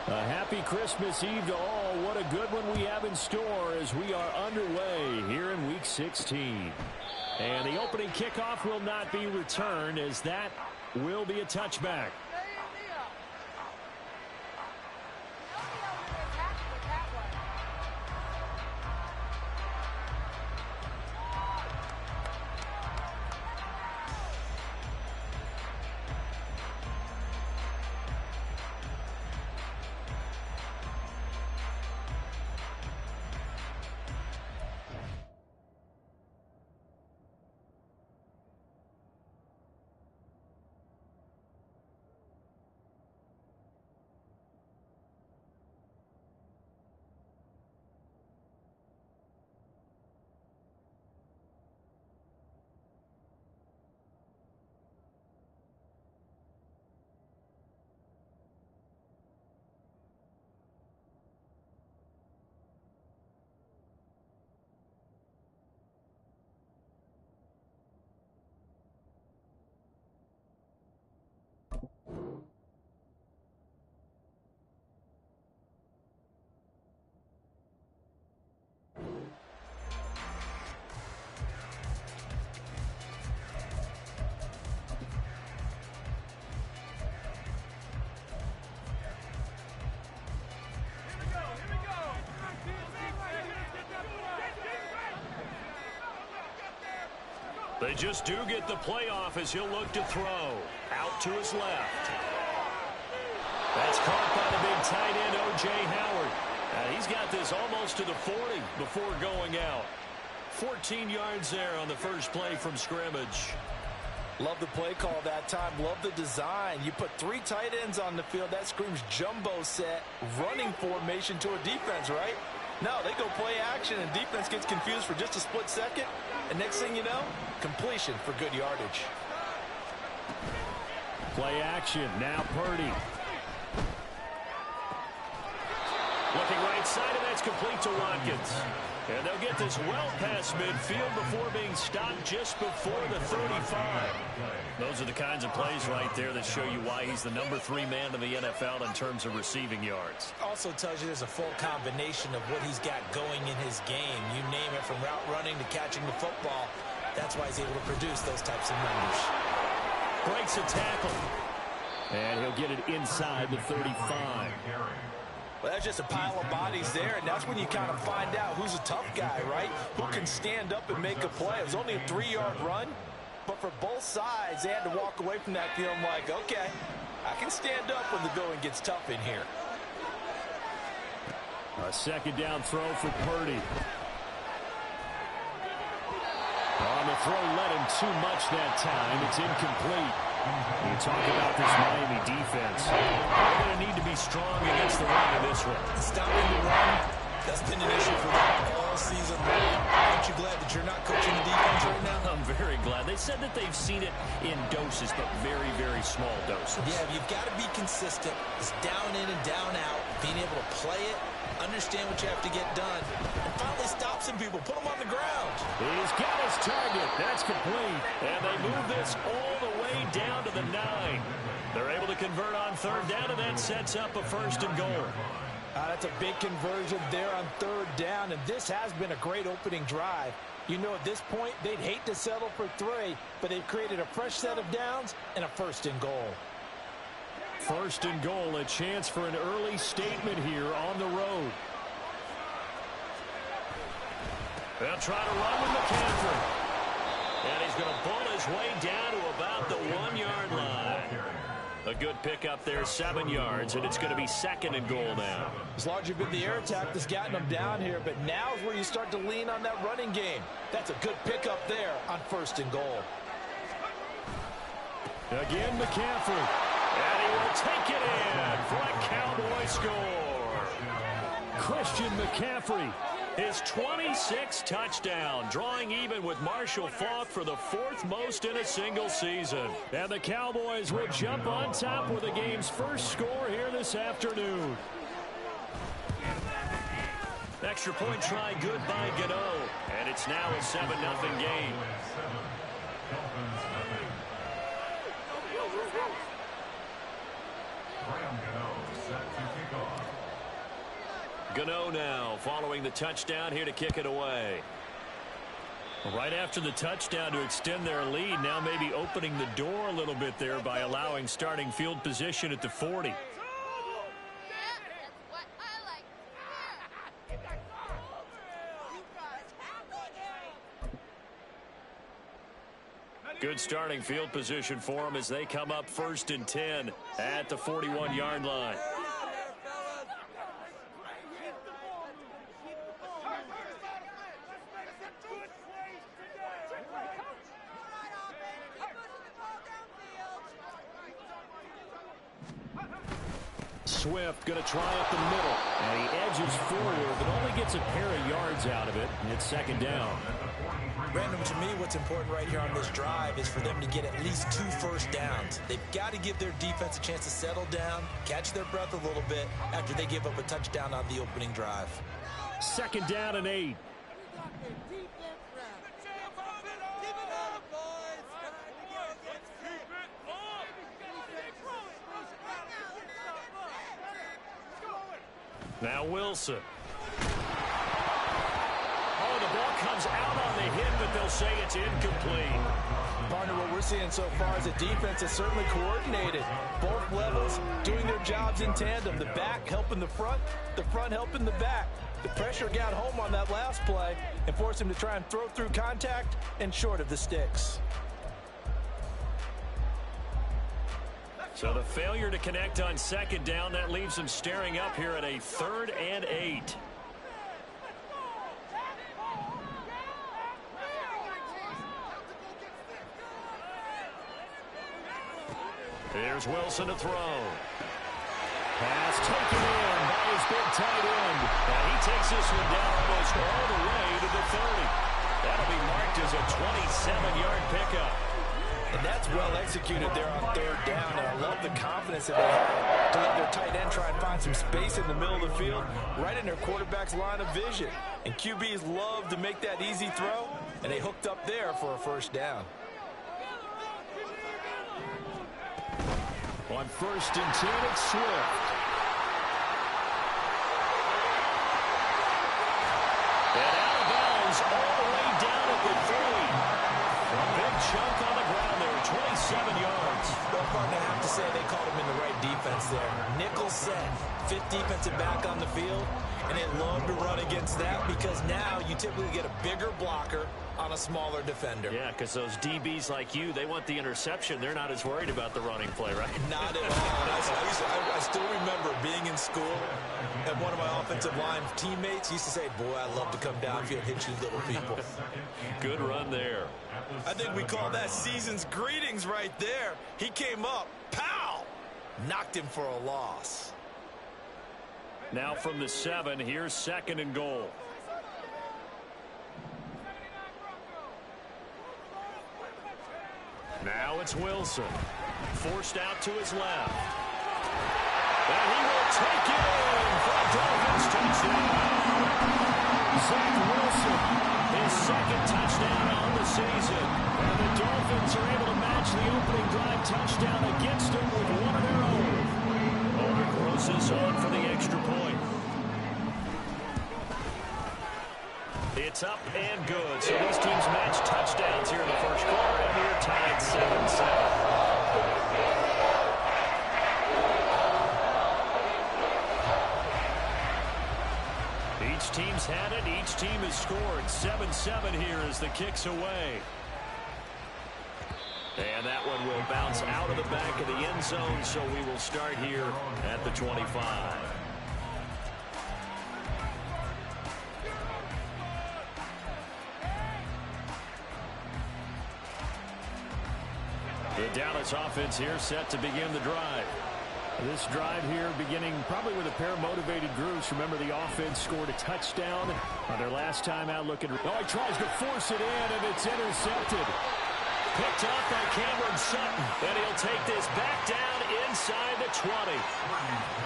A happy Christmas Eve to all. What a good one we have in store as we are underway here in Week 16. And the opening kickoff will not be returned, as that will be a touchback. They just do get the playoff as he'll look to throw. Out to his left. That's caught by the big tight end, O.J. Howard. He's got this almost to the 40 before going out. 14 yards there on the first play from scrimmage. Love the play call that time. Love the design. You put 3 tight ends on the field. That screams jumbo set, running formation to a defense, right? No, they go play action, and defense gets confused for just a split second. And next thing you know, completion for good yardage. Play action. Now Purdy. Looking right side, and that's complete to Watkins. And they'll get this well past midfield before being stopped just before the 35. Those are the kinds of plays right there that show you why he's the #3 man in the NFL in terms of receiving yards. Also tells you there's a full combination of what he's got going in his game. You name it, from route running to catching the football. That's why he's able to produce those types of numbers. Breaks a tackle. And he'll get it inside the 35. Well, that's just a pile of bodies there, and that's when you kind of find out who's a tough guy, right? Who can stand up and make a play. It was only a 3-yard run, but for both sides, they had to walk away from that feeling like, okay, I can stand up when the going gets tough in here. A second down throw for Purdy. On the throw, led him too much that time. It's incomplete. You talk about this Miami defense. They're going to need to be strong against the run in this one. Stopping the run, that's been an issue for them all season long. Aren't you glad that you're not coaching the defense right now? I'm very glad. They said that they've seen it in doses, but very, very small doses. Yeah, you've got to be consistent. It's down in and down out. Being able to play it, understand what you have to get done, and finally stop some people, put them on the ground. He's got his target. That's complete. And they move this all the way down to the 9. They're able to convert on 3rd down, and that sets up a 1st and goal. That's a big conversion there on 3rd down, and this has been a great opening drive. You know, at this point, they'd hate to settle for 3, but they've created a fresh set of downs and a 1st and goal. 1st and goal, a chance for an early statement here on the road. They'll try to run with McCaffrey. And he's going to pull his way down to about the 1-yard line. A good pickup there, 7 yards, and it's going to be 2nd and goal now. It's largely been the air attack that's gotten them down here, but now is where you start to lean on that running game. That's a good pickup there on 1st and goal. Again, McCaffrey. And he will take it in for a Cowboy score. Christian McCaffrey, his 26th touchdown, drawing even with Marshall Faulk for the 4th most in a single season. And the Cowboys will jump on top with the game's first score here this afternoon. Extra point try good by Gano. And it's now a 7-0 game. Gano now following the touchdown here to kick it away. Right after the touchdown to extend their lead, now maybe opening the door a little bit there by allowing starting field position at the 40. Good starting field position for them as they come up 1st and 10 at the 41-yard line. Swift going to try up the middle, and he edges forward, but only gets a pair of yards out of it, and it's 2nd down. Brandon, to me, what's important right here on this drive is for them to get at least 2 first downs. They've got to give their defense a chance to settle down, catch their breath a little bit after they give up a touchdown on the opening drive. 2nd down and 8. Now Wilson. Oh, the ball comes out on the hit, but they'll say it's incomplete. Partner, what we're seeing so far is the defense is certainly coordinated. Both levels doing their jobs in tandem. The back helping the front helping the back. The pressure got home on that last play and forced him to try and throw through contact and short of the sticks. So the failure to connect on 2nd down, that leaves them staring up here at a 3rd and 8. Here's Wilson to throw. Pass taken in by his big tight end. And he takes this one down almost all the way to the 30. That'll be marked as a 27-yard pickup. And that's well executed there on 3rd down. And I love the confidence that they have to let their tight end try and find some space in the middle of the field, right in their quarterback's line of vision. And QBs love to make that easy throw, and they hooked up there for a 1st down. On 1st and 10, it's Swift. And out of bounds all the way down at the 3. A big chunk on the ground there, 27 yards. Well, partner, I have to say they called him in the right defense there. Nickel set, 5th defensive back on the field, and they love to run against that because now you typically get a bigger blocker on a smaller defender. Yeah, because those DBs like you, they want the interception. They're not as worried about the running play, right? Not at all. I still remember being in school, and one of my offensive line teammates used to say, boy, I love to come downfield and hit you little people. Good run there. I think we call that season's greetings right there. He came up, pow, knocked him for a loss. Now from the 7, here's 2nd and goal. Now it's Wilson. Forced out to his left. And he will take it in for a Dolphins touchdown. Zach Wilson, his 2nd touchdown on the season. And the Dolphins are able to match the opening drive touchdown against them with one of their own. Over Gross on for the extra point. It's up and good. So these teams match touchdowns here in the 1st quarter, and we're tied 7-7. Each team's had it. Each team has scored. 7-7 here as the kick's away. And that one will bounce out of the back of the end zone, so we will start here at the 25. The Dallas offense here set to begin the drive. This drive here beginning probably with a pair of motivated groups. Remember, the offense scored a touchdown on their last time out looking. Oh, he tries to force it in, and it's intercepted. picked up by Cameron Sutton. And he'll take this back down inside the 20.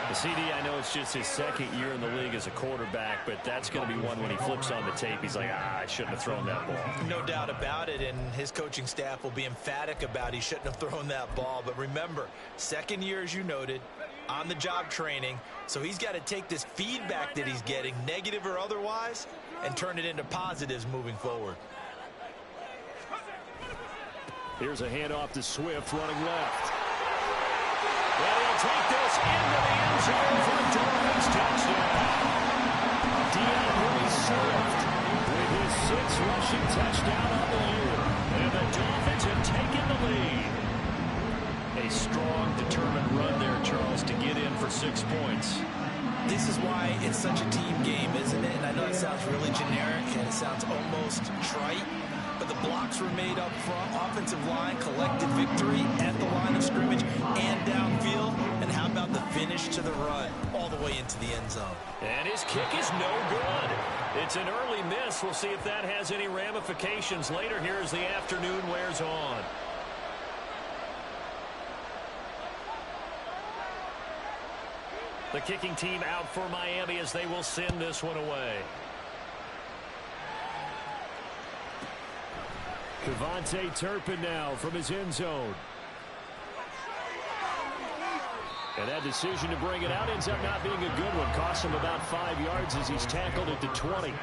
The CD, I know it's just his second year in the league as a quarterback, but that's going to be one when he flips on the tape. He's like, I shouldn't have thrown that ball. No doubt about it, and his coaching staff will be emphatic about he shouldn't have thrown that ball. But remember, second year, as you noted, on-the-job training, so he's got to take this feedback that he's getting, negative or otherwise, and turn it into positives moving forward. Here's a handoff to Swift running left. And he'll take this into the end zone for a Dolphins touchdown. DeAndre Swift with his 6th rushing touchdown on the year. And the Dolphins have taken the lead. A strong, determined run there, Charles, to get in for 6 points. This is why it's such a team game, isn't it? And I know it sounds really generic and it sounds almost trite, but the blocks were made up front. Offensive line collected victory at the line of scrimmage and downfield. And how about the finish to the run all the way into the end zone? And his kick is no good. It's an early miss. We'll see if that has any ramifications later here as the afternoon wears on. The kicking team out for Miami as they will send this one away. Devontae Turpin now from his end zone. And that decision to bring it out ends up not being a good one. Costs him about 5 yards as he's tackled at the 20.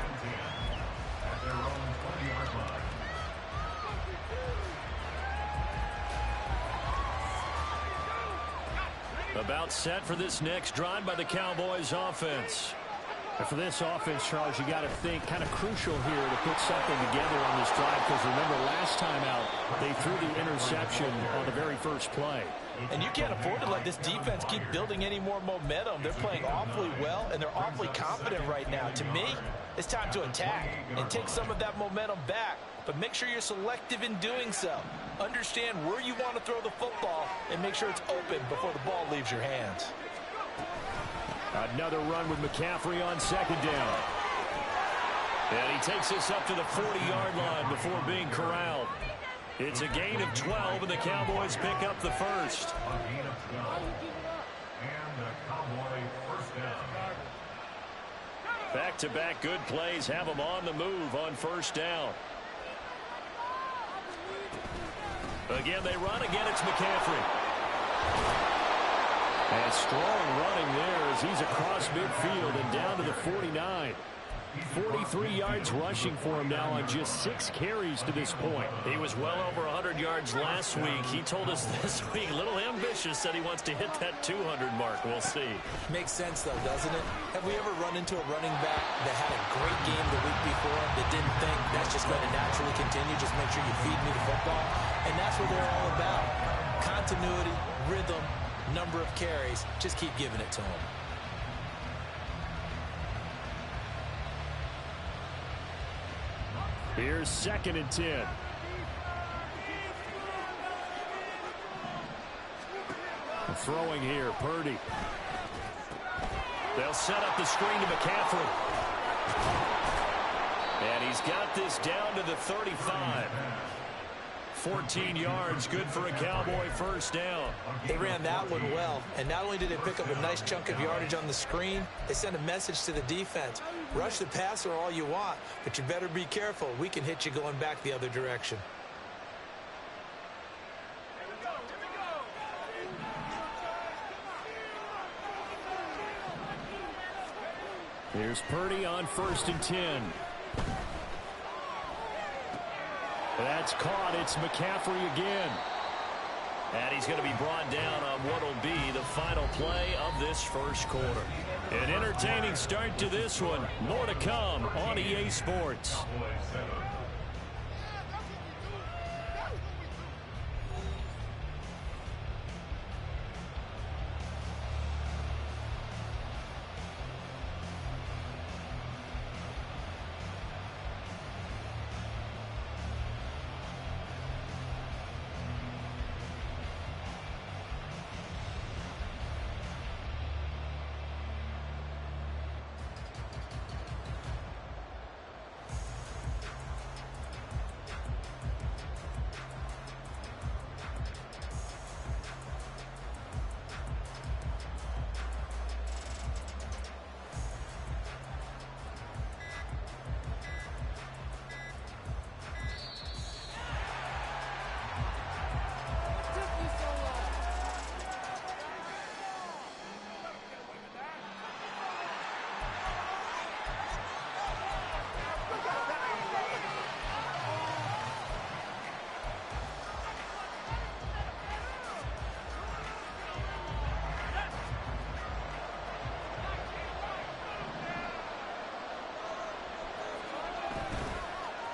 About set for this next drive by the Cowboys offense. And for this offense, Charles, you got to think kind of crucial here to put something together on this drive, because remember last time out they threw the interception on the very first play. And you can't afford to let this defense keep building any more momentum. They're playing awfully well, and they're awfully confident right now. To me, it's time to attack and take some of that momentum back. But make sure you're selective in doing so. Understand where you want to throw the football and make sure it's open before the ball leaves your hands. Another run with McCaffrey on second down. And he takes this up to the 40-yard line before being corralled. It's a gain of 12, and the Cowboys pick up the first. Back-to-back good plays have them on the move on first down. Again, they run. Again, it's McCaffrey. And strong running there as he's across midfield and down to the 49. 43 yards rushing for him now on just 6 carries to this point. He was well over 100 yards last week. He told us this week, a little ambitious, said he wants to hit that 200 mark. We'll see. Makes sense, though, doesn't it? Have we ever run into a running back that had a great game the week before that didn't think that's just going to naturally continue? Just make sure you feed me the football. And that's what they're all about. Continuity, rhythm, number of carries. Just keep giving it to them. Here's 2nd and 10. Throwing here, Purdy. They'll set up the screen to McCaffrey. And he's got this down to the 35. 14 yards, good for a Cowboy first down. They ran that one well, and not only did they pick up a nice chunk of yardage on the screen, they sent a message to the defense. Rush the passer all you want, but you better be careful. We can hit you going back the other direction. Here's Purdy on 1st and 10. That's caught. It's McCaffrey again. And he's going to be brought down on what will be the final play of this first quarter. An entertaining start to this one. More to come on EA Sports.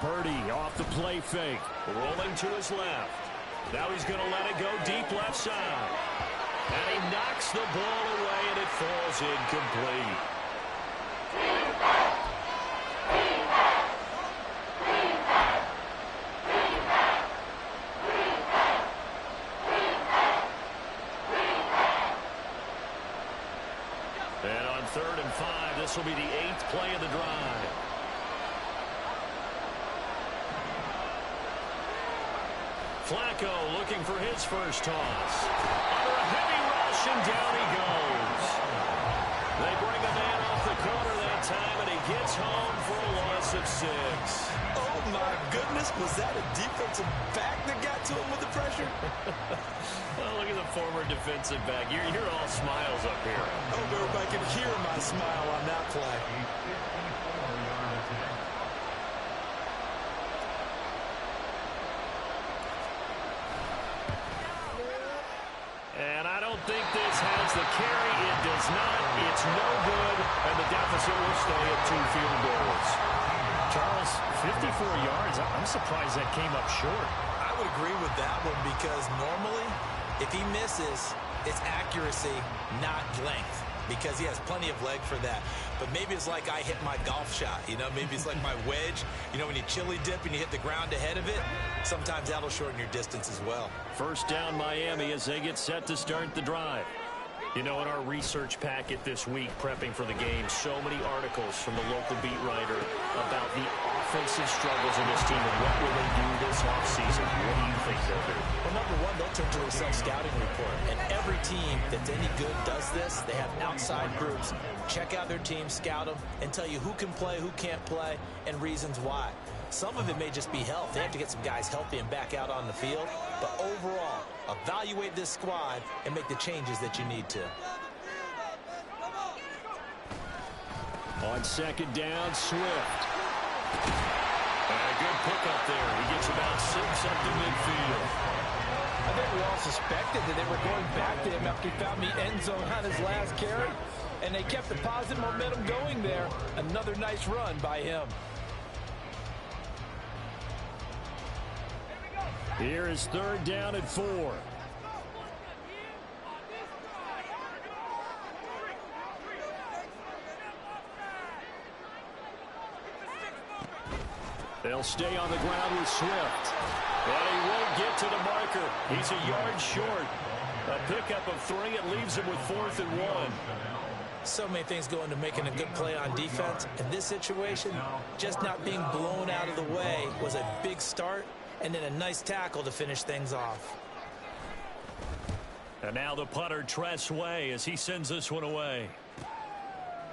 Purdy off the play fake. Rolling to his left. Now he's going to let it go deep left side. And he knocks the ball away, and it falls incomplete. And on 3rd and 5, this will be the 8th play of the drive. Flacco looking for his first toss. Under a heavy rush, and down he goes. They bring a man off the corner that time, and he gets home for a loss of 6. Oh, my goodness. Was that a defensive back that got to him with the pressure? Well, look at the former defensive back. You're all smiles up here. I hope everybody can hear my smile on that play. And I don't think this has the carry. It does not. It's no good. And the deficit will stay at 2 field goals. Charles, 54 yards. I'm surprised that came up short. I would agree with that one because normally, if he misses, it's accuracy, not length, because he has plenty of leg for that. But maybe it's like I hit my golf shot, you know, maybe it's like my wedge. You know, when you chili dip and you hit the ground ahead of it, sometimes that'll shorten your distance as well. First down Miami as they get set to start the drive. You know, in our research packet this week, prepping for the game, so many articles from the local beat writer about the offensive struggles of this team and what will they do this offseason. What do you think they'll do? Well, number one, they'll turn to a self-scouting report. And every team that's any good does this. They have outside groups. Check out their team, scout them, and tell you who can play, who can't play, and reasons why. Some of it may just be health. They have to get some guys healthy and back out on the field. But overall, evaluate this squad and make the changes that you need to. On 2nd down, Swift. And a good pickup there. He gets about 6 up to midfield. I think we all suspected that they were going back to him after he found the end zone on his last carry. And they kept the positive momentum going there. Another nice run by him. Here is 3rd down and 4. They'll stay on the ground with Swift. And he won't get to the marker. He's a yard short. A pickup of 3. It leaves him with 4th and 1. So many things go into making a good play on defense. In this situation, just not being blown out of the way was a big start. And then a nice tackle to finish things off. And now the punter, Tress Way, as he sends this one away.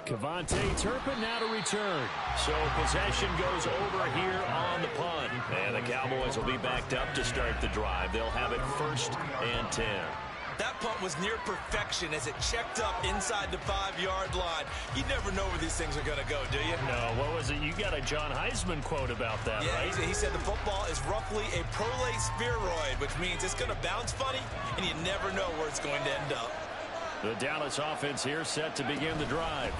Kevontae Turpin now to return. So possession goes over here on the punt. And the Cowboys will be backed up to start the drive. They'll have it 1st and 10. That punt was near perfection as it checked up inside the 5-yard line. You never know where these things are going to go, do you? No, what was it? You got a John Heisman quote about that, right? He said the football is roughly a prolate spheroid, which means it's going to bounce funny, and you never know where it's going to end up. The Dallas offense here set to begin the drive.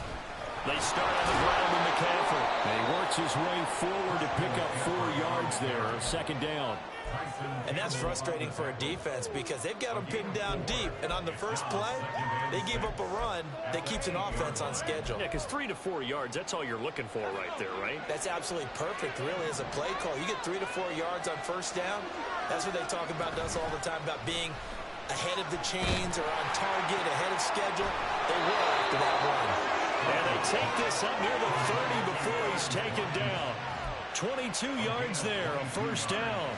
They start on the ground with McCaffrey. And he works his way forward to pick up 4 yards there of 2nd down. And that's frustrating for a defense because they've got them pinned down deep. And on the first play, they gave up a run that keeps an offense on schedule. Yeah, because 3 to 4 yards, that's all you're looking for right there, right? That's absolutely perfect, really, as a play call. You get 3 to 4 yards on 1st down. That's what they talk about to us all the time, about being ahead of the chains or on target, ahead of schedule. They were after that run. And they take this up near the 30 before he's taken down. 22 yards there on 1st down.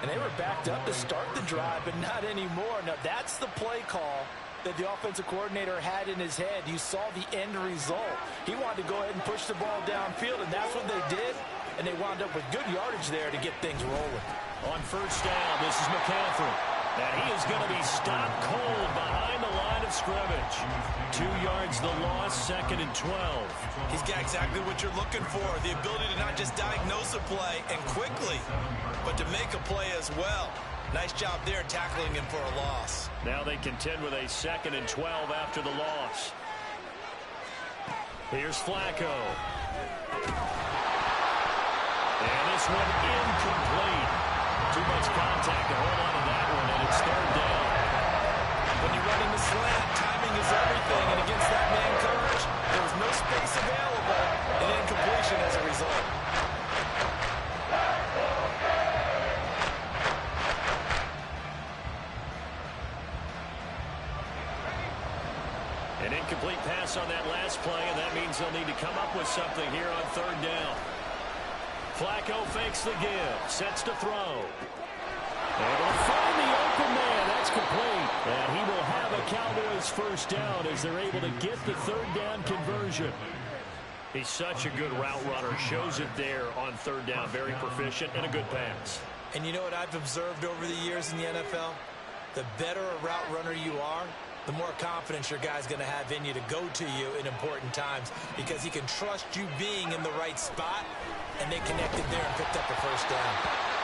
And they were backed up to start the drive, but not anymore. Now, that's the play call that the offensive coordinator had in his head. You saw the end result. He wanted to go ahead and push the ball downfield, and that's what they did. And they wound up with good yardage there to get things rolling. On 1st down, this is McCaffrey. And he is going to be stopped cold behind the line of scrimmage. 2 yards the loss, 2nd and 12. He's got exactly what you're looking for, the ability to not just diagnose a play and quickly, but to make a play as well. Nice job there tackling him for a loss. Now they contend with a 2nd and 12 after the loss. Here's Flacco. And this one incomplete. Too much contact to hold on to that one, and it's third down. When you're running the slant, timing is everything, and against that man coverage, there was no space available, and incompletion as a result. An incomplete pass on that last play, and that means they'll need to come up with something here on third down. Flacco fakes the give, sets to throw. Able to find the open man. That's complete. And he will have a Cowboys first down as they're able to get the third down conversion. He's such a good route runner. Shows it there on third down. Very proficient and a good pass. And you know what I've observed over the years in the NFL? The better a route runner you are, the more confidence your guy's going to have in you to go to you in important times because he can trust you being in the right spot, and they connected there and picked up the first down.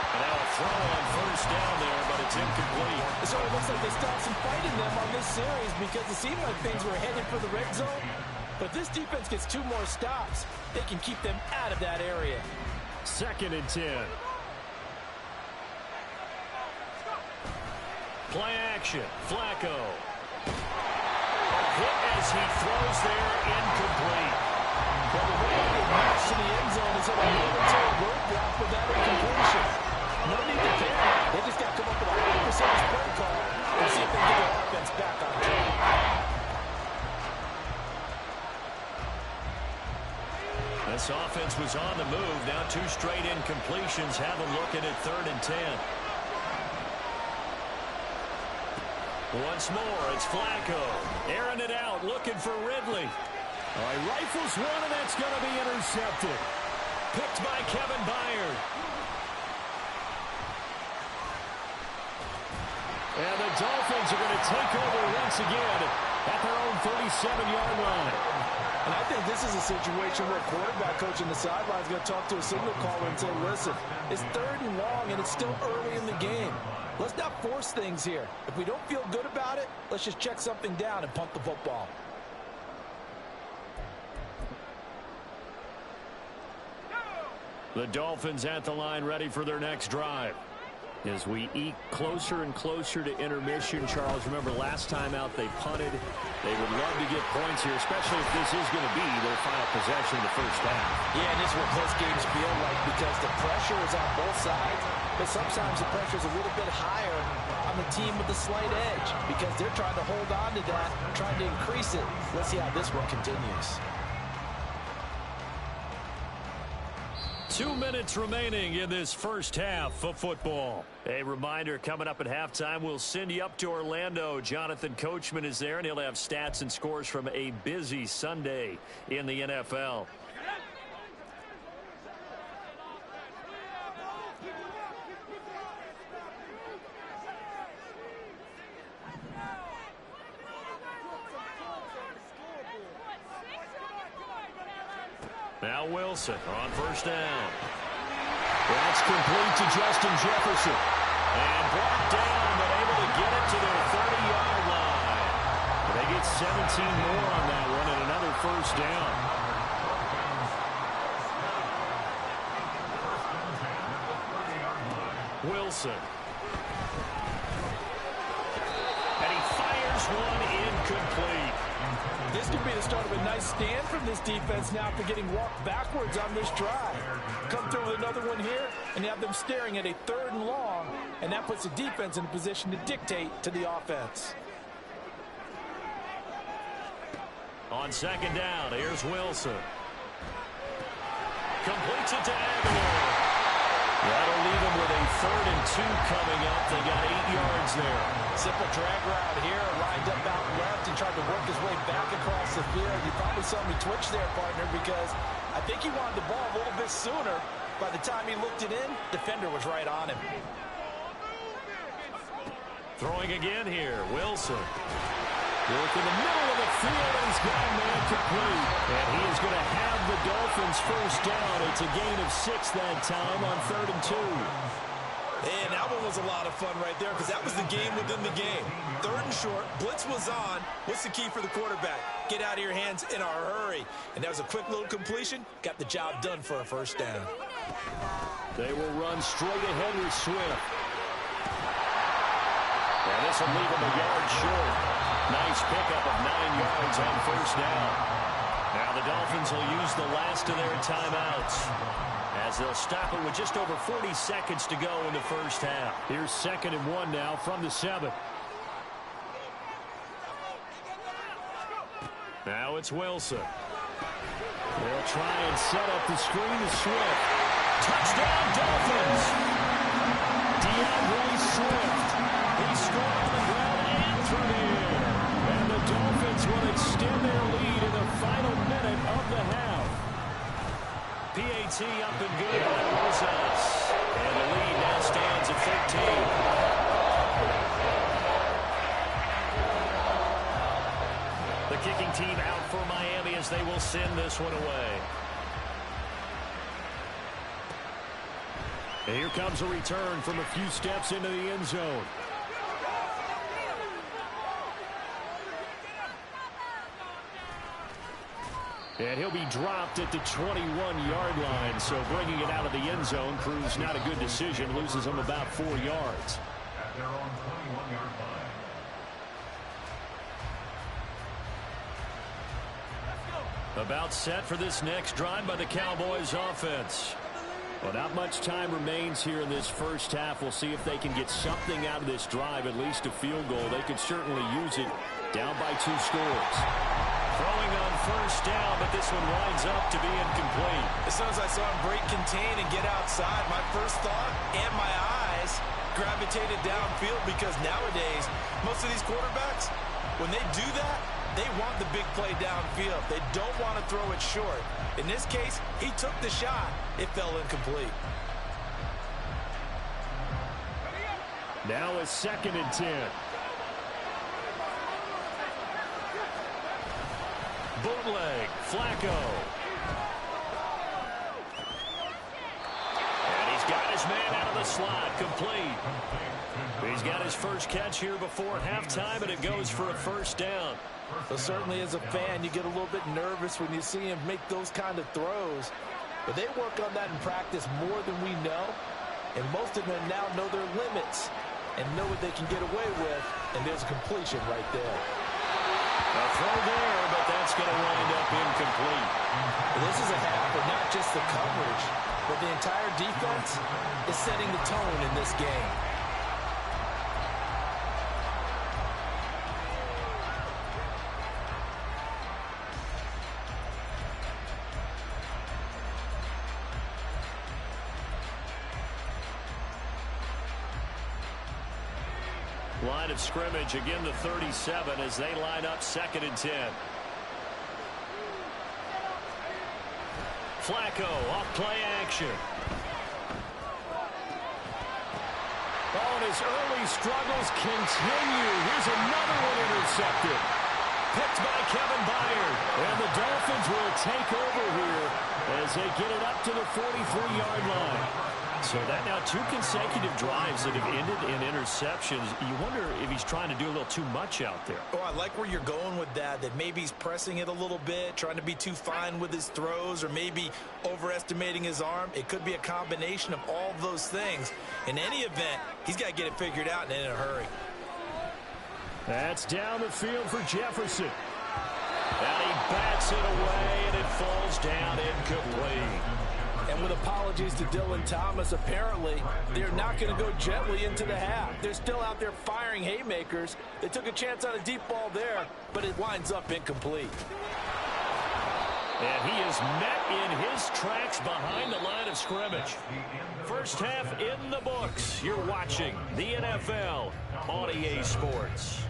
And now a throw on first down there, but it's incomplete. So it looks like they stopped some fight in them on this series because it seemed like things were headed for the red zone. But this defense gets 2 more stops. They can keep them out of that area. 2nd and 10. Play action. Flacco. A hit as he throws there, incomplete. Well, the way they get matched to the end zone is at a momentary roadblock with that incompletion. No need to panic. They just got to come up with a high percentage play call and see if they can get their offense back on track. This offense was on the move. Now 2 straight incompletions. Have them looking at 3rd and 10. Once more, it's Flacco. Airing it out, looking for Ridley. He rifles one, and that's going to be intercepted. Picked by Kevin Byard. And the Dolphins are going to take over once again at their own 37-yard line. And I think this is a situation where quarterback coach on the sideline is going to talk to a signal caller and say, listen, it's 3rd and long, and it's still early in the game. Let's not force things here. If we don't feel good about it, let's just check something down and punt the football. The Dolphins at the line, ready for their next drive. As we eke closer and closer to intermission, Charles, remember last time out they punted. They would love to get points here, especially if this is going to be their final possession of the first half. Yeah, and this is what close games feel like because the pressure is on both sides, but sometimes the pressure is a little bit higher on the team with the slight edge because they're trying to hold on to that, trying to increase it. Let's see how this one continues. 2 minutes remaining in this first half of football. A reminder, coming up at halftime, we'll send you up to Orlando. Jonathan Coachman is there, and he'll have stats and scores from a busy Sunday in the NFL. Now Wilson on first down. That's complete to Justin Jefferson. And brought down, but able to get it to their 30-yard line. They get 17 more on that one and another first down. Wilson. And he fires one incomplete. This could be the start of a nice stand from this defense now after getting walked backwards on this drive. Come through with another one here, and you have them staring at a 3rd and long, and that puts the defense in a position to dictate to the offense. On 2nd down, here's Wilson. Completes it to Aguilar. That'll leave them with a 3rd and 2 coming up. They got 8 yards there. Simple drag route here, lined up out left and tried to work his way back across the field. You probably saw me twitch there, partner, because I think he wanted the ball a little bit sooner. By the time he looked it in, defender was right on him. Throwing again here, Wilson. Work in the middle of the field, and he's got a man complete. And he is going to have the Dolphins first down. It's a gain of 6 that time on 3rd and 2. And that one was a lot of fun right there because that was the game within the game. 3rd and short, blitz was on. What's the key for the quarterback? Get out of your hands in a hurry. And that was a quick little completion. Got the job done for a first down. They will run straight ahead with Swift. And this will leave him a yard short. Nice pickup of 9 yards on first down. Now the Dolphins will use the last of their timeouts, as they'll stop it with just over 40 seconds to go in the first half. Here's 2nd and 1 now from the 7. Now it's Wilson. They'll try and set up the screen to Swift. Touchdown, Dolphins! DeAndre Swift. He scored on the ground and through the air. And the Dolphins will extend their lead in the final minute of the half. PAT up and good by Rosas. And the lead now stands at 13. The kicking team out for Miami as they will send this one away. And here comes a return from a few steps into the end zone. And he'll be dropped at the 21-yard line, so bringing it out of the end zone proves not a good decision. Loses him about 4 yards. At their own 21-yard line. About set for this next drive by the Cowboys offense. Well, not much time remains here in this first half. We'll see if they can get something out of this drive, at least a field goal. They could certainly use it, down by 2 scores. Throwing on first down, but this one winds up to be incomplete. As soon as I saw him break contain and get outside, my first thought and my eyes gravitated downfield, because nowadays, most of these quarterbacks, when they do that, they want the big play downfield. They don't want to throw it short. In this case, he took the shot. It fell incomplete. Now a 2nd and 10. Bootleg, Flacco. And he's got his man out of the slot, complete. He's got his first catch here before halftime, and it goes for a first down. Well, certainly as a fan, you get a little bit nervous when you see him make those kind of throws. But they work on that in practice more than we know. And most of them now know their limits and know what they can get away with. And there's a completion right there. A throw there, but that's going to wind up incomplete. This is a half of not just the coverage, but the entire defense is setting the tone in this game. Line of scrimmage, again the 37 as they line up 2nd and 10. Flacco off play action. Oh, and his early struggles continue. Here's another one intercepted. Picked by Kevin Byard. And the Dolphins will take over here as they get it up to the 43-yard line. So that now 2 consecutive drives that have ended in interceptions. You wonder if he's trying to do a little too much out there. Oh, I like where you're going with that maybe he's pressing it a little bit, trying to be too fine with his throws, or maybe overestimating his arm. It could be a combination of all those things. In any event, he's got to get it figured out and in a hurry. That's down the field for Jefferson. And he bats it away, and it falls down incomplete. And with apologies to Dylan Thomas, apparently they're not going to go gently into the half. They're still out there firing haymakers. They took a chance on a deep ball there, but it winds up incomplete. And he is met in his tracks behind the line of scrimmage. First half in the books. You're watching the NFL on EA Sports.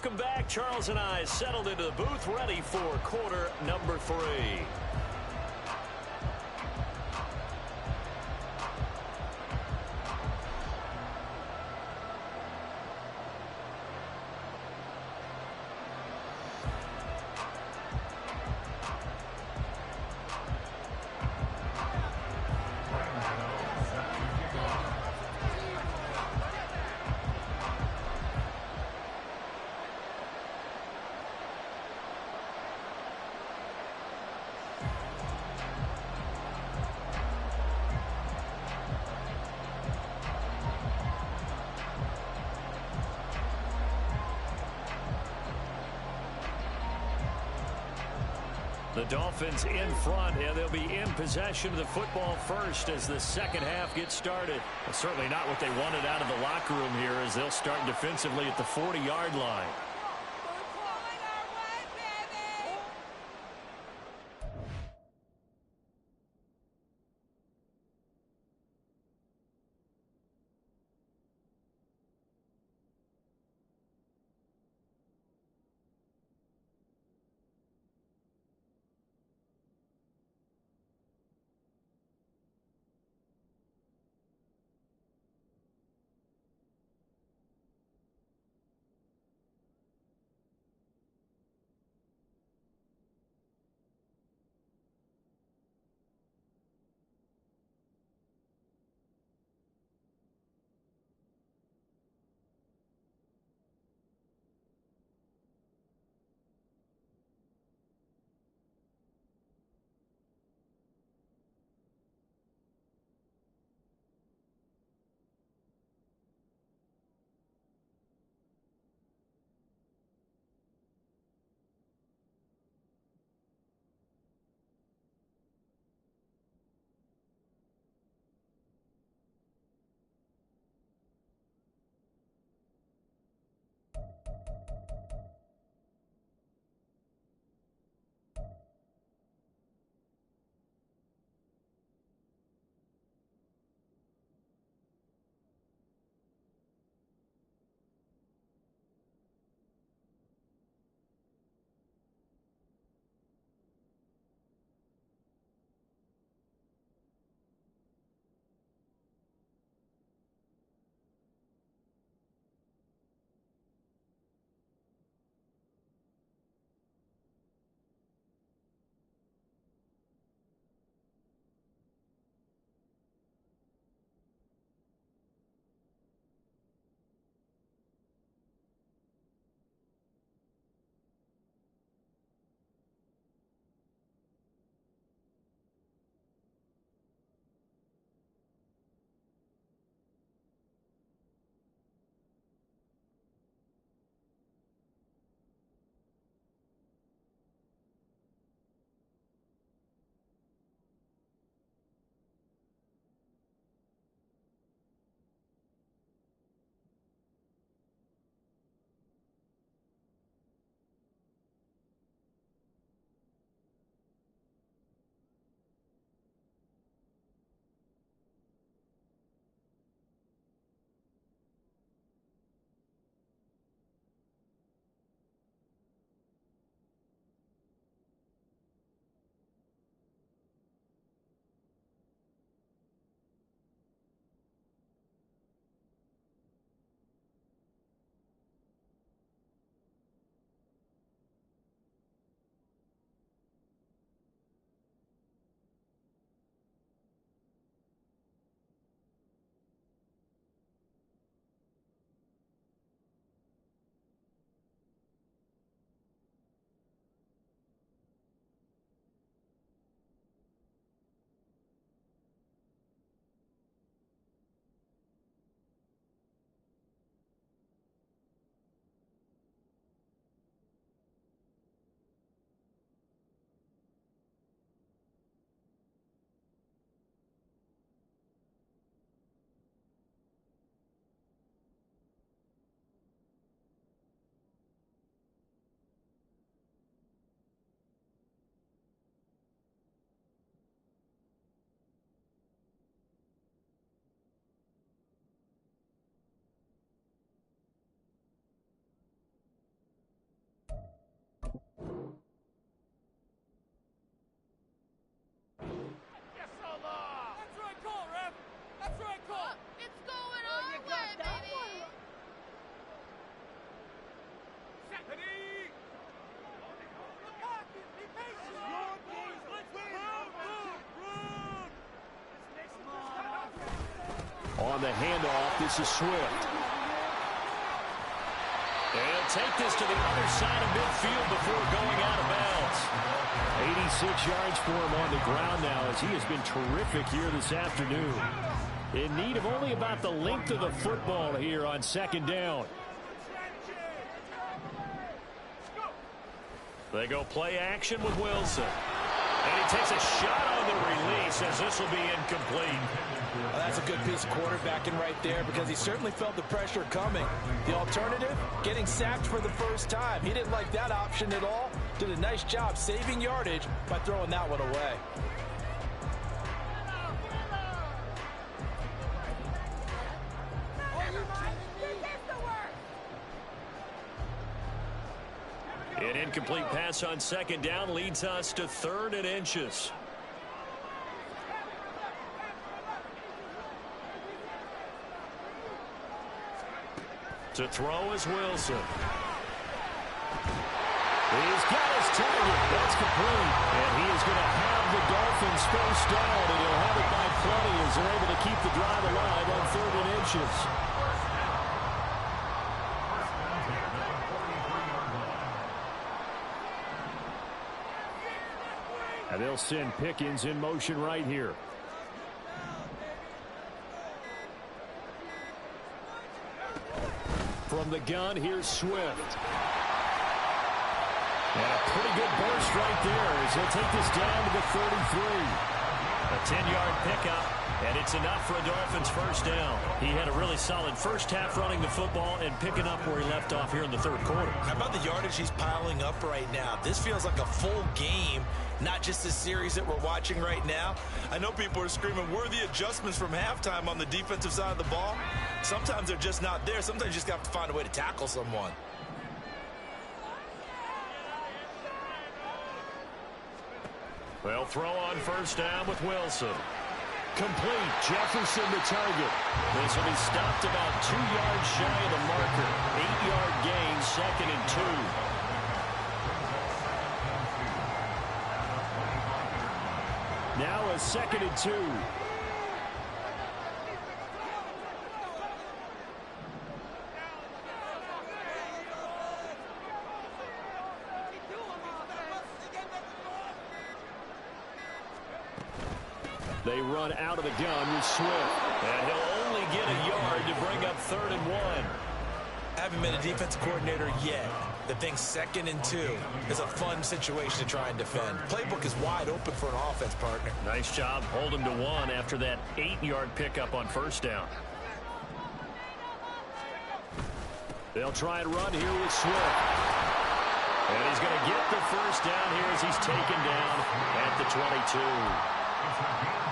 Welcome back. Charles and I settled into the booth, ready for quarter number 3. The Dolphins in front, and they'll be in possession of the football first as the second half gets started. Well, certainly not what they wanted out of the locker room here as they'll start defensively at the 40-yard line. on the handoff. This is Swift. And he'll take this to the other side of midfield before going out of bounds. 86 yards for him on the ground now as he has been terrific here this afternoon. In need of only about the length of the football here on second down. They go play action with Wilson. And he takes a shot on the release as this will be incomplete. Well, that's a good piece of quarterbacking right there because he certainly felt the pressure coming. The alternative, getting sacked for the first time. He didn't like that option at all. Did a nice job saving yardage by throwing that one away. An incomplete pass on second down leads us to 3rd and inches. To throw is Wilson. He's got his target. That's complete. And he is going to have the Dolphins first down, and he'll have it by plenty as they're able to keep the drive alive on 3rd and inches. And they'll send Pickens in motion right here. From the gun, here's Swift. And a pretty good burst right there as he'll take this down to the 33. A 10-yard pickup, and it's enough for a Dolphins first down. He had a really solid first half running the football and picking up where he left off here in the 3rd quarter. How about the yardage he's piling up right now? This feels like a full game, not just a series that we're watching right now. I know people are screaming, where are the adjustments from halftime on the defensive side of the ball? Sometimes they're just not there. Sometimes you just have to find a way to tackle someone. They'll throw on first down with Wilson. Complete. Jefferson the target. This will be stopped about 2 yards shy of the marker. 8-yard gain, 2nd and 2. Now a 2nd and 2. They run out of the gun with Swift. And he'll only get a yard to bring up 3rd and 1. I haven't been a defensive coordinator yet that thinks 2nd and 2 is a fun situation to try and defend. Playbook is wide open for an offense, partner. Nice job. Hold him to 1 after that 8-yard pickup on first down. They'll try and run here with Swift. And he's going to get the first down here as he's taken down at the 22.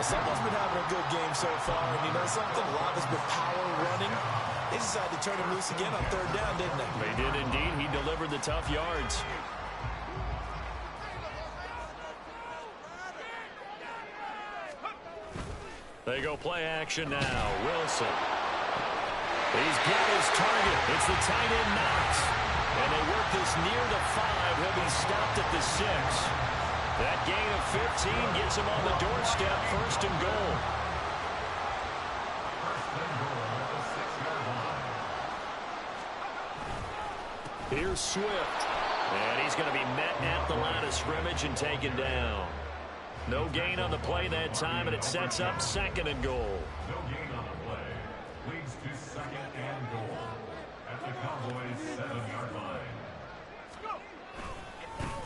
Someone's been having a good game so far, and you know something? A lot has been power running. They decided to turn him loose again on 3rd down, didn't they? They did indeed. He delivered the tough yards. They go play action now. Wilson. He's got his target. It's the tight end Knox. And they work this near the 5. He'll be stopped at the 6. That gain of 15 gets him on the doorstep, 1st and goal. Here's Swift. And he's going to be met at the line of scrimmage and taken down. No gain on the play that time, and it sets up 2nd and goal. No gain on the play. Leads to 2nd and goal at the Cowboys' 7-yard line.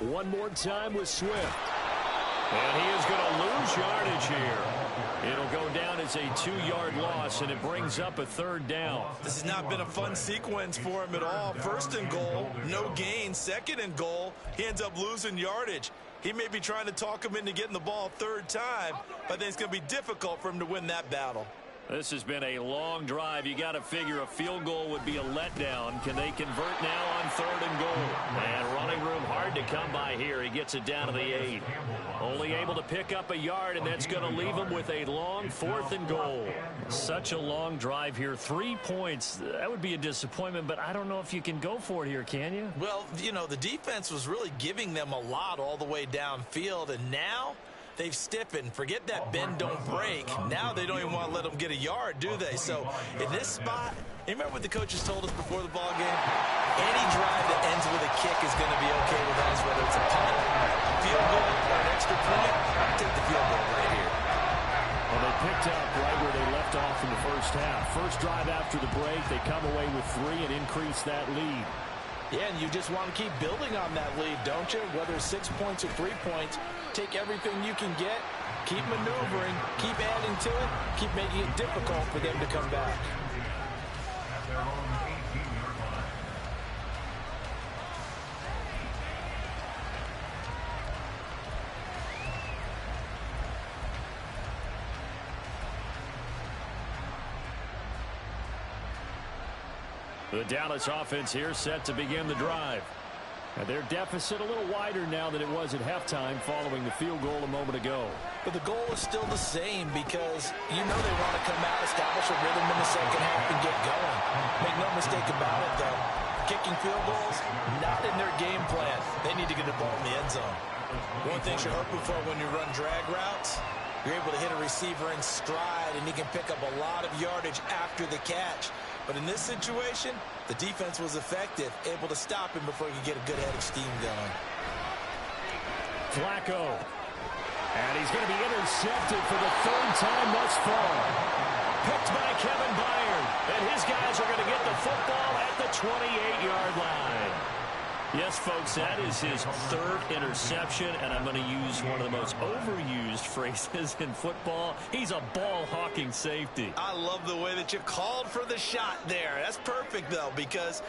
One more time with Swift. And he is going to lose yardage here. It'll go down as a 2-yard loss, and it brings up a 3rd down. This has not been a fun sequence for him at all. 1st and goal, no gain. 2nd and goal, he ends up losing yardage. He may be trying to talk him into getting the ball 3rd time, but then it's going to be difficult for him to win that battle. This has been a long drive. You got to figure a field goal would be a letdown. Can they convert now on 3rd and goal? And running room hard to come by here. He gets it down to the 8. Only able to pick up a yard, and that's going to leave him with a long 4th and goal. Such a long drive here. 3 points. That would be a disappointment, but I don't know if you can go for it here, can you? Well, you know, the defense was really giving them a lot all the way downfield, and now they've stiffened. Forget that bend, don't break. Now they don't even want to let them get a yard, do they? So in this spot, you remember what the coaches told us before the ball game? Any drive that ends with a kick is going to be okay with us, whether it's a punt, a field goal, or an extra point. I'll take the field goal right here. Well, they picked up right where they left off in the first half. First drive after the break, they come away with 3 and increase that lead. Yeah, and you just want to keep building on that lead, don't you? Whether it's 6 points or 3 points, take everything you can get, keep maneuvering, keep adding to it, keep making it difficult for them to come back. At their own 18-yard line. The Dallas offense here set to begin the drive. And their deficit a little wider now than it was at halftime following the field goal a moment ago. But the goal is still the same because you know they want to come out, establish a rhythm in the second half, and get going. Make no mistake about it, though. Kicking field goals, not in their game plan. They need to get the ball in the end zone. One thing you're hoping for when you run drag routes, you're able to hit a receiver in stride, and he can pick up a lot of yardage after the catch. But in this situation, the defense was effective, able to stop him before he could get a good head of steam going. Flacco. And he's going to be intercepted for the 3rd time thus far. Picked by Kevin Byard. And his guys are going to get the football at the 28-yard line. Yes, folks, that is his 3rd interception, and I'm going to use one of the most overused phrases in football. He's a ball-hawking safety. I love the way that you called for the shot there. That's perfect, though, because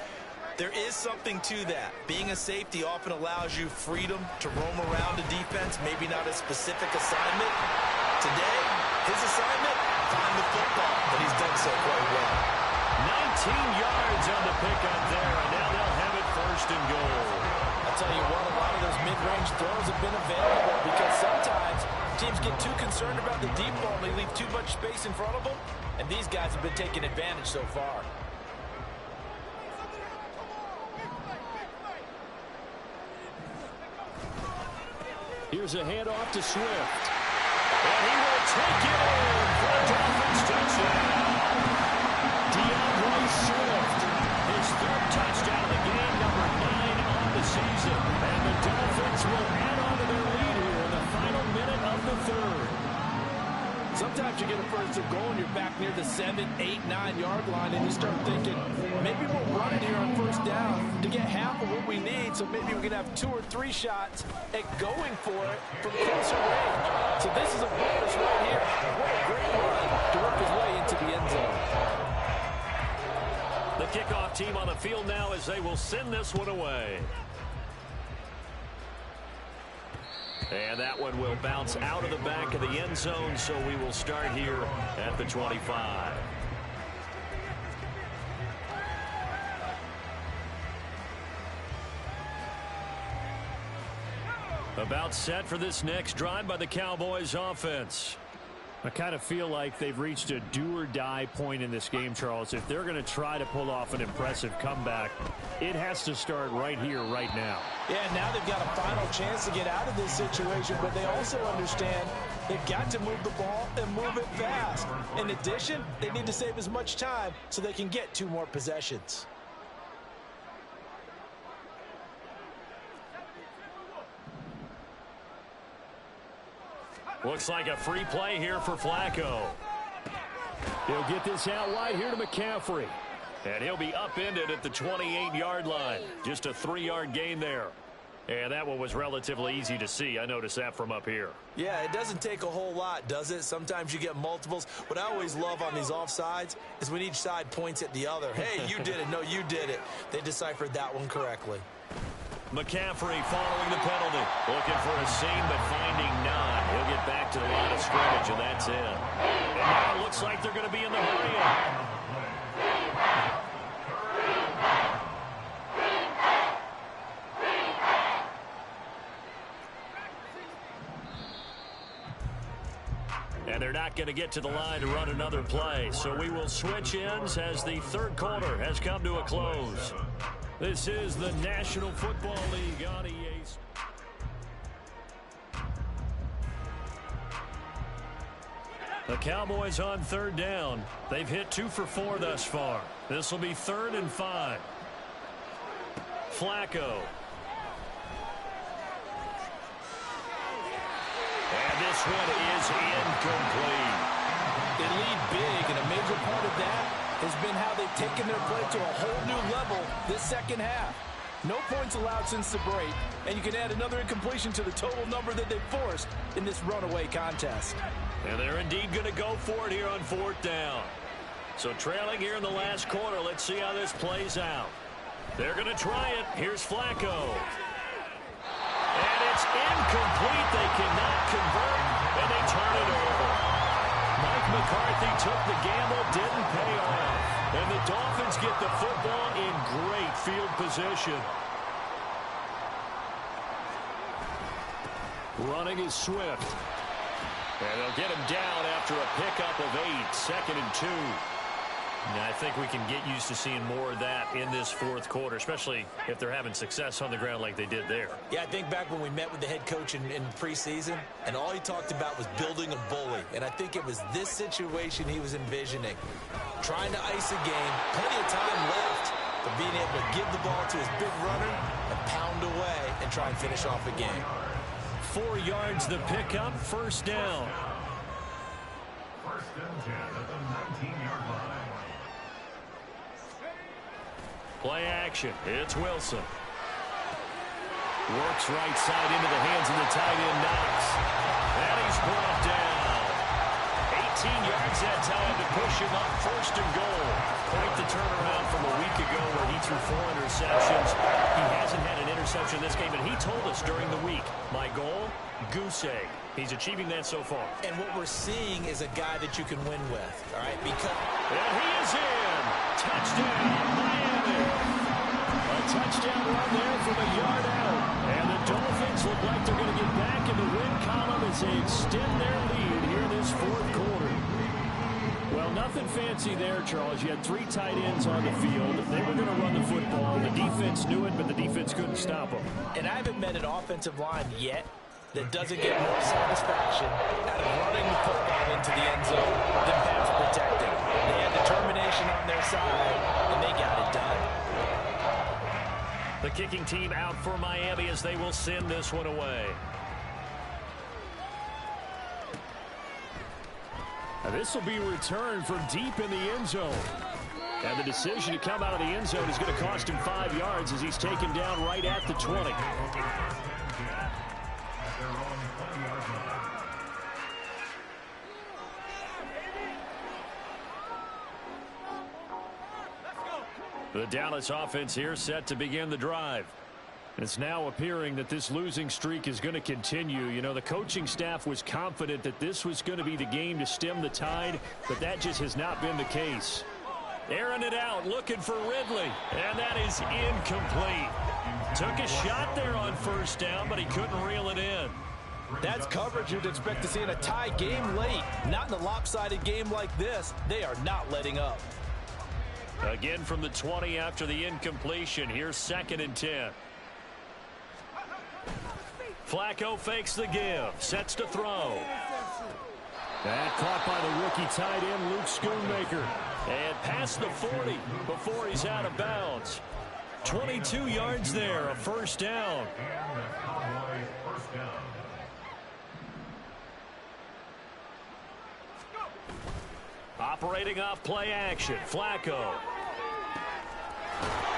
there is something to that. Being a safety often allows you freedom to roam around a defense, maybe not a specific assignment. Today, his assignment, find the football, but he's done so quite well. 19 yards on the pickup there, and now they'll have it 1st and goal. I'll tell you what, a lot of those mid-range throws have been available because sometimes teams get too concerned about the deep ball and they leave too much space in front of them, and these guys have been taking advantage so far. Here's a handoff to Swift. And he will take it in for a Dolphins touchdown. DeAndre Swift, his 3rd touchdown of the game, number 9 on the season. And the Dolphins will add on to their lead here in the final minute of the 3rd. Sometimes you get a 1st and goal and you're back near the 7, 8, 9-yard line and you start thinking, maybe we'll run it here on 1st down to get half of what we need, so maybe we can have 2 or 3 shots at going for it from closer range. So this is a bonus right here. What a great run to work his way into the end zone. The kickoff team on the field now as they will send this one away. And that one will bounce out of the back of the end zone, so we will start here at the 25. About set for this next drive by the Cowboys offense. I kind of feel like they've reached a do-or-die point in this game, Charles. If they're going to try to pull off an impressive comeback, it has to start right here, right now. Yeah, now they've got a final chance to get out of this situation, but they also understand they've got to move the ball and move it fast. In addition, they need to save as much time so they can get 2 more possessions. Looks like a free play here for Flacco. He'll get this out wide here to McCaffrey. And he'll be upended at the 28-yard line. Just a 3-yard gain there. And that one was relatively easy to see. I noticed that from up here. Yeah, it doesn't take a whole lot, does it? Sometimes you get multiples. What I always love on these offsides is when each side points at the other. Hey, you did it. No, you did it. They deciphered that one correctly. McCaffrey following the penalty. Looking for a seam, but finding none. He'll get back to the line of scrimmage, and that's it. And now it looks like they're going to be in the hurry-up. And they're not going to get to the line to run another play. So we will switch ends as the 3rd quarter has come to a close. This is the National Football League on EA. The Cowboys on third down. They've hit 2 for 4 thus far. This will be 3rd and 5. Flacco. And this one is incomplete. They lead big, and a major part of that has been how they've taken their play to a whole new level this second half. No points allowed since the break, and you can add another incompletion to the total number that they've forced in this runaway contest. And they're indeed going to go for it here on 4th down. So trailing here in the last quarter, let's see how this plays out. They're going to try it. Here's Flacco. And it's incomplete. They cannot convert, and they turn it over. Mike McCarthy took the gamble, didn't pay off. And the Dolphins get the football in great field position. Running is Swift. And they'll get him down after a pickup of 8, 2nd and 2. Now, I think we can get used to seeing more of that in this 4th quarter, especially if they're having success on the ground like they did there. Yeah, I think back when we met with the head coach in preseason, and all he talked about was building a bully. And I think it was this situation he was envisioning. Trying to ice a game, plenty of time left, but being able to give the ball to his big runner and pound away and try and finish off a game. 4 yards the pickup, 1st down. 1st and 10 at the 19-yard line. Play action. It's Wilson. Works right side into the hands of the tight end, Knox. And he's brought down. 18 yards that time to push him up, 1st and goal. Quite the turnaround from a week ago where he threw 4 interceptions. He hasn't had an interception this game, and he told us during the week, my goal, goose egg. He's achieving that so far. And what we're seeing is a guy that you can win with, all right? Because and he is in. Touchdown, Miami. A touchdown run there from a yard out. And the Dolphins look like they're going to get back in the win column as they extend their lead here in this 4th quarter. Well, nothing fancy there, Charles. You had 3 tight ends on the field. They were going to run the football. The defense knew it, but the defense couldn't stop them. And I haven't met an offensive line yet that doesn't get more satisfaction out of running the football into the end zone than pass protecting. They had determination on their side, and they got it done. The kicking team out for Miami as they will send this one away. Now this will be returned from deep in the end zone. And the decision to come out of the end zone is going to cost him 5 yards as he's taken down right at the 20. The Dallas offense here set to begin the drive. It's now appearing that this losing streak is going to continue. You know, the coaching staff was confident that this was going to be the game to stem the tide, but that just has not been the case. Airing it out, looking for Ridley, and that is incomplete. Took a shot there on 1st down, but he couldn't reel it in. That's coverage you'd expect to see in a tie game late. Not in a lopsided game like this. They are not letting up. Again from the 20 after the incompletion. Here's 2nd and 10. Flacco fakes the give. Sets to throw. That caught by the rookie tight end, Luke Schoonmaker. And past the 40 before he's out of bounds. 22 yards there, a 1st down. And the Cowboys 1st down. Operating off play action. Flacco.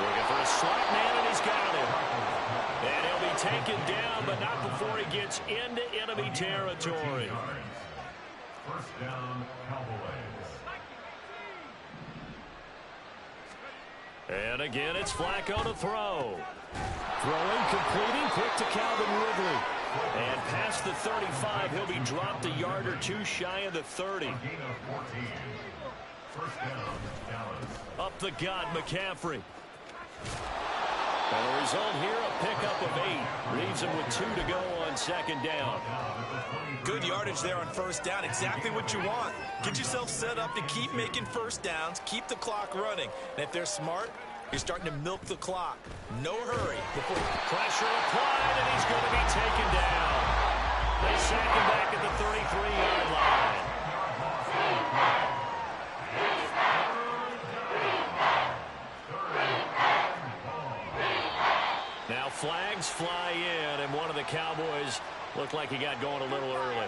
Looking for a slot man, and he's got him. And he'll be taken down, but not before he gets into enemy territory. 1st down, Cowboys. And again, it's Flacco to throw. Throwing, completing, quick to Calvin Ridley. And past the 35, he'll be dropped a yard or 2 shy of the 30. Gain of 14. 1st down, Dallas. Up the gut, McCaffrey. And the result here, a pickup of 8. Leaves him with 2 to go on 2nd down. Good yardage there on 1st down. Exactly what you want. Get yourself set up to keep making 1st downs, keep the clock running. And if they're smart, you're starting to milk the clock. No hurry. Pressure applied, and he's going to be taken down. They sack him back at the 33-yard line. looked like he got going a little early.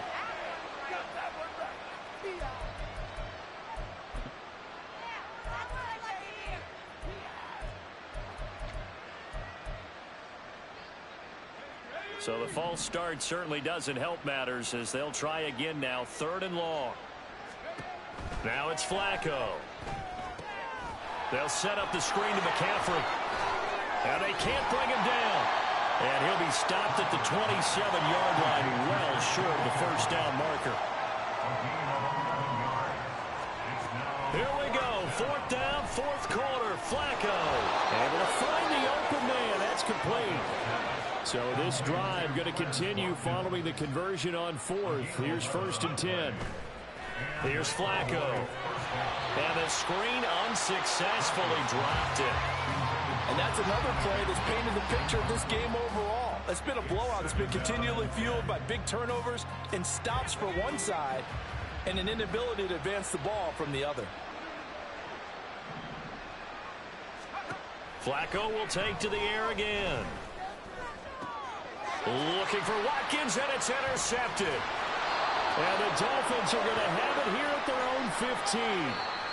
So the false start certainly doesn't help matters as they'll try again now. 3rd and long. Now it's Flacco. They'll set up the screen to McCaffrey. And they can't bring him down. And he'll be stopped at the 27-yard line, well short of the first down marker. Here we go. 4th down, 4th quarter. Flacco able to find the open man. That's complete. So this drive going to continue following the conversion on 4th. Here's 1st and 10. Here's Flacco. And the screen unsuccessfully dropped it. And that's another play that's painted the picture of this game overall. It's been a blowout. It's been continually fueled by big turnovers and stops for one side and an inability to advance the ball from the other. Flacco will take to the air again. Looking for Watkins, and it's intercepted. And the Dolphins are going to have it here at their own 15.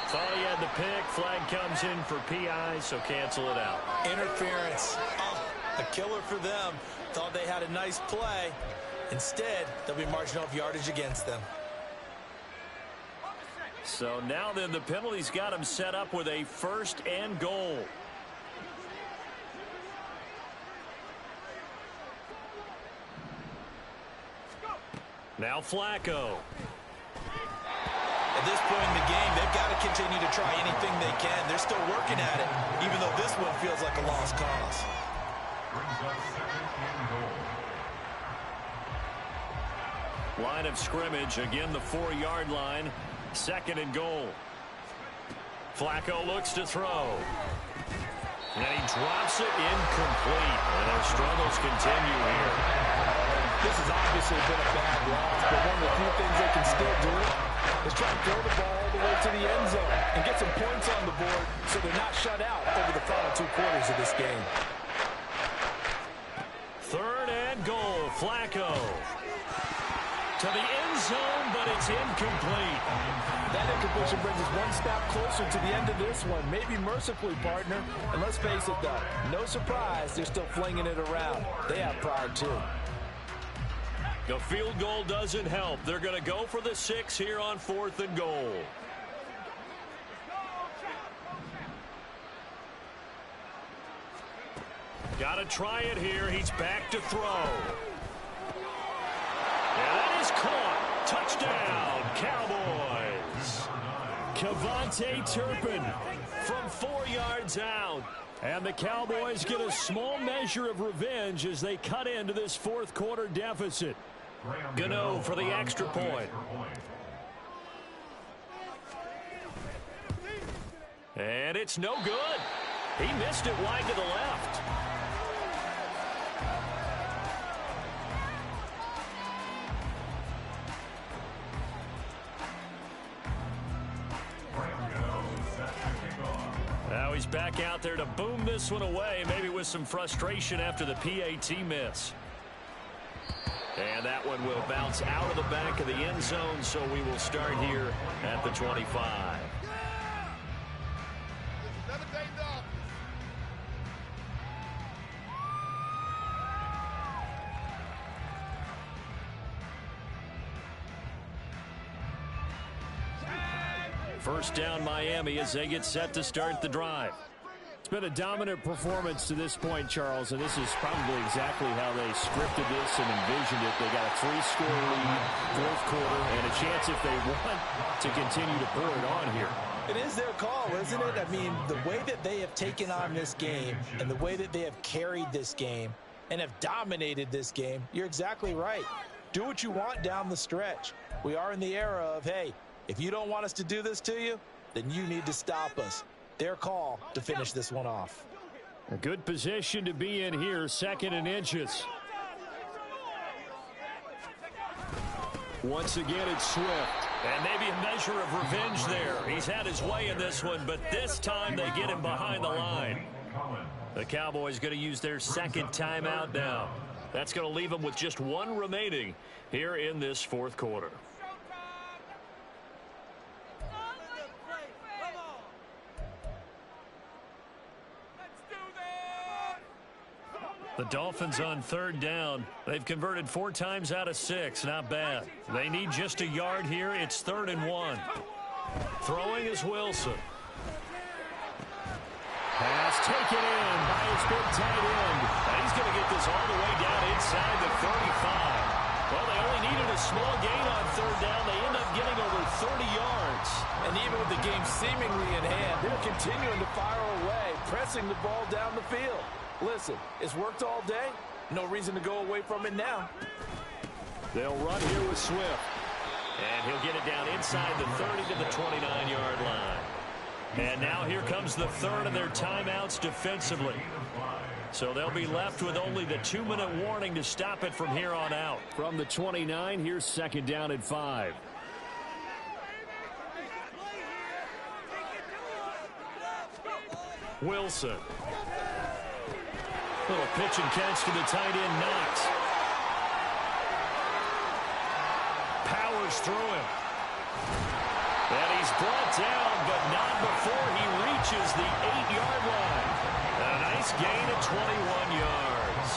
Thought he had the pick. Flag comes in for PI, so cancel it out. Interference. Oh, a killer for them. Thought they had a nice play. Instead, they'll be marching off yardage against them. So now then the penalty's got him set up with a 1st and goal. Now Flacco. At this point in the game, they've got to continue to try anything they can. They're still working at it, even though this one feels like a lost cause. Brings up 2nd and goal. Line of scrimmage, again the 4-yard line. 2nd and goal. Flacco looks to throw. And he drops it incomplete. And their struggles continue here. This has obviously been a bad loss, but one of the few things they can still do is try and throw the ball all the way to the end zone and get some points on the board so they're not shut out over the final 2 quarters of this game. 3rd and goal. Flacco. To the end zone, but it's incomplete. That incompletion brings us one step closer to the end of this one. Maybe mercifully, partner. And let's face it, though, no surprise, they're still flinging it around. They have pride, too. The field goal doesn't help. They're going to go for the 6 here on 4th and goal. Got to try it here. He's back to throw. And that is caught. Touchdown, Cowboys. Kevontae Turpin from 4 yards out. And the Cowboys get a small measure of revenge as they cut into this 4th quarter deficit. Gano for the extra point. And it's no good. He missed it wide to the left. Now he's back out there to boom this one away, maybe with some frustration after the PAT miss. And that one will bounce out of the back of the end zone, so we will start here at the 25. First down Miami as they get set to start the drive. It's been a dominant performance to this point, Charles, and this is probably exactly how they scripted this and envisioned it. They got a 3-score lead, 4th quarter, and a chance if they want to continue to pour it on here. It is their call, isn't it? I mean, the way that they have taken on this game and the way that they have carried this game and have dominated this game, you're exactly right. Do what you want down the stretch. We are in the era of, hey, if you don't want us to do this to you, then you need to stop us. Their call to finish this one off. A good position to be in here, 2nd and inches. Once again, it's Swift. And maybe a measure of revenge there. He's had his way in this one, but this time they get him behind the line. The Cowboys going to use their 2nd timeout now. That's going to leave them with just one remaining here in this fourth quarter. The Dolphins on third down. They've converted 4 times out of 6. Not bad. They need just a yard here. It's 3rd and 1. Throwing is Wilson. Pass taken in by his big tight end. And he's going to get this all the way down inside the 35. Well, they only needed a small gain on third down. They end up getting over 30 yards. And even with the game seemingly in hand, they're continuing to fire away, pressing the ball down the field. Listen, it's worked all day. No reason to go away from it now. They'll run here with Swift. And he'll get it down inside the 30 to the 29-yard line. And now here comes the third of their timeouts defensively. So they'll be left with only the 2-minute warning to stop it from here on out. From the 29, here's 2nd down at 5. Wilson. Little pitch and catch to the tight end, Knox. Powers through him. And he's brought down, but not before he reaches the 8-yard line. A nice gain of 21 yards.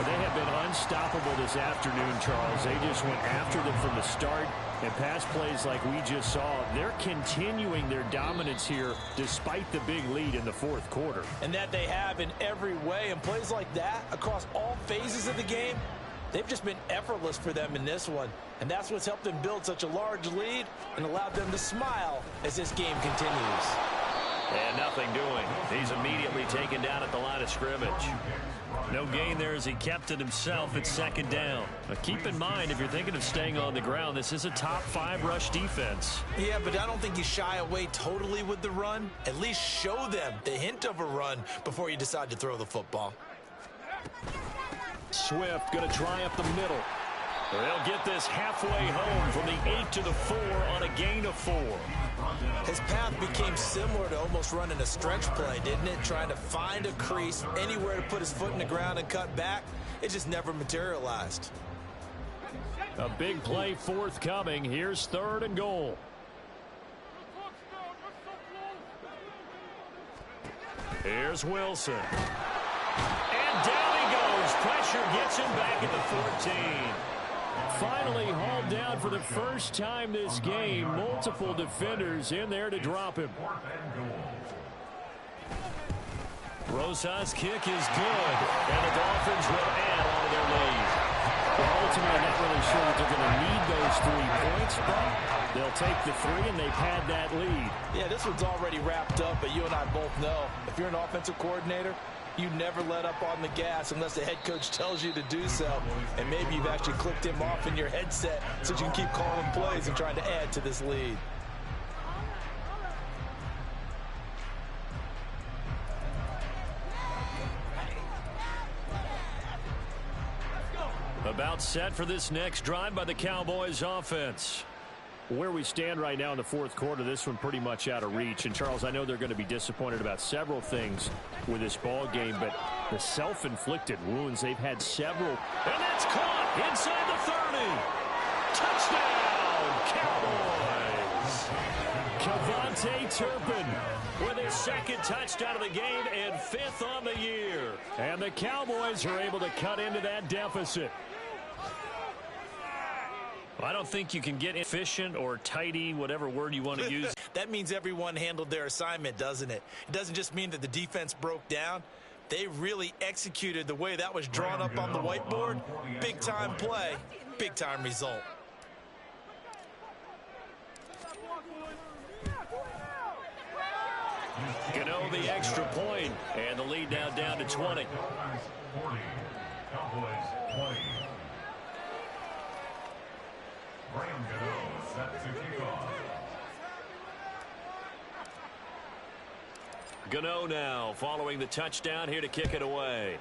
They have been unstoppable this afternoon, Charles. They just went after them from the start. And pass plays like we just saw, they're continuing their dominance here despite the big lead in the fourth quarter. And that they have in every way. And plays like that across all phases of the game, they've just been effortless for them in this one. And that's what's helped them build such a large lead and allowed them to smile as this game continues. And nothing doing. He's immediately taken down at the line of scrimmage. No gain there as he kept it himself at 2nd down. But keep in mind, if you're thinking of staying on the ground, this is a top 5 rush defense. Yeah, but I don't think you shy away totally with the run. At least show them the hint of a run before you decide to throw the football. Swift going to try up the middle. They'll get this halfway home from the 8 to the 4 on a gain of 4. His path became similar to almost running a stretch play, didn't it? Trying to find a crease, anywhere to put his foot in the ground and cut back. It just never materialized. A big play forthcoming. Here's 3rd and goal. Here's Wilson. And down he goes. Pressure gets him back at the 14. Finally hauled down for the first time this game. Multiple defenders in there to drop him. Rosas' kick is good. And the Dolphins will add on to their lead. Well, ultimately, not really sure that they're going to need those 3 points, but they'll take the 3, and they've had that lead. Yeah, this one's already wrapped up, but you and I both know if you're an offensive coordinator, you never let up on the gas unless the head coach tells you to do so. And maybe you've actually clicked him off in your headset so you can keep calling plays and trying to add to this lead. About set for this next drive by the Cowboys offense. Where we stand right now in the fourth quarter, this one pretty much out of reach. And, Charles, I know they're going to be disappointed about several things with this ball game, but the self-inflicted wounds, they've had several. And that's caught inside the 30. Touchdown, Cowboys. Kevontae Turpin with his 2nd touchdown of the game and 5th on the year. And the Cowboys are able to cut into that deficit. I don't think you can get efficient or tidy, whatever word you want to use. That means everyone handled their assignment, doesn't it? It doesn't just mean that the defense broke down. They really executed the way that was drawn up on the whiteboard. Big-time play, big-time result. Gano the extra point, and the lead now down to 20. Cowboys 20. Graham Gano set to kick off. Gano now following the touchdown here to kick it away.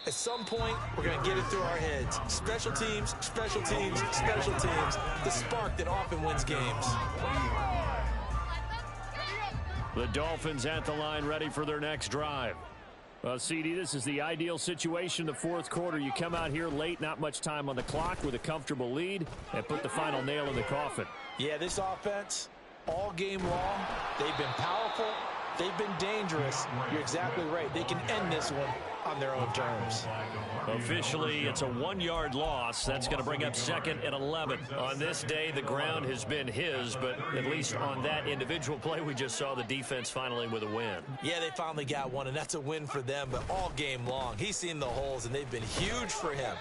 At some point, we're going to get it through our heads. Special teams, special teams, special teams. The spark that often wins games. The Dolphins at the line ready for their next drive. Well, CD, this is the ideal situation in the fourth quarter. You come out here late, not much time on the clock with a comfortable lead, and put the final nail in the coffin. Yeah, this offense, all game long, they've been powerful, they've been dangerous. You're exactly right. They can end this one on their own terms. Officially, it's a 1-yard loss. That's going to bring up 2nd and 11. On this day, the ground has been his, but at least on that individual play, we just saw the defense finally with a win. Yeah, they finally got one, and that's a win for them, but all game long, he's seen the holes, and they've been huge for him.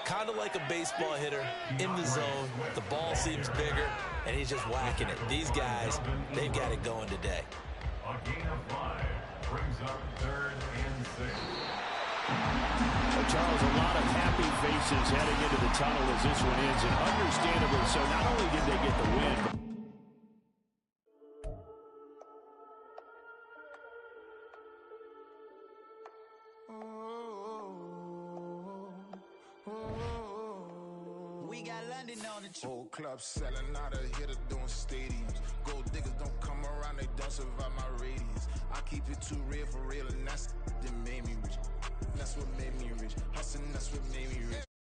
Kind of like a baseball hitter in the zone. The ball seems bigger, and he's just whacking it. These guys, they've got it going today. A gain of 5 brings up 3rd and 6. Charles, a lot of happy faces heading into the tunnel as this one ends, and understandably so. Not only did they get the win, We got London on the Whole club selling out of hitter doing stadiums. Gold diggers don't come around, they don't survive my radius. I keep it too real for real, and that's that made me rich. That's what made me rich. Hustling, that's what made me rich.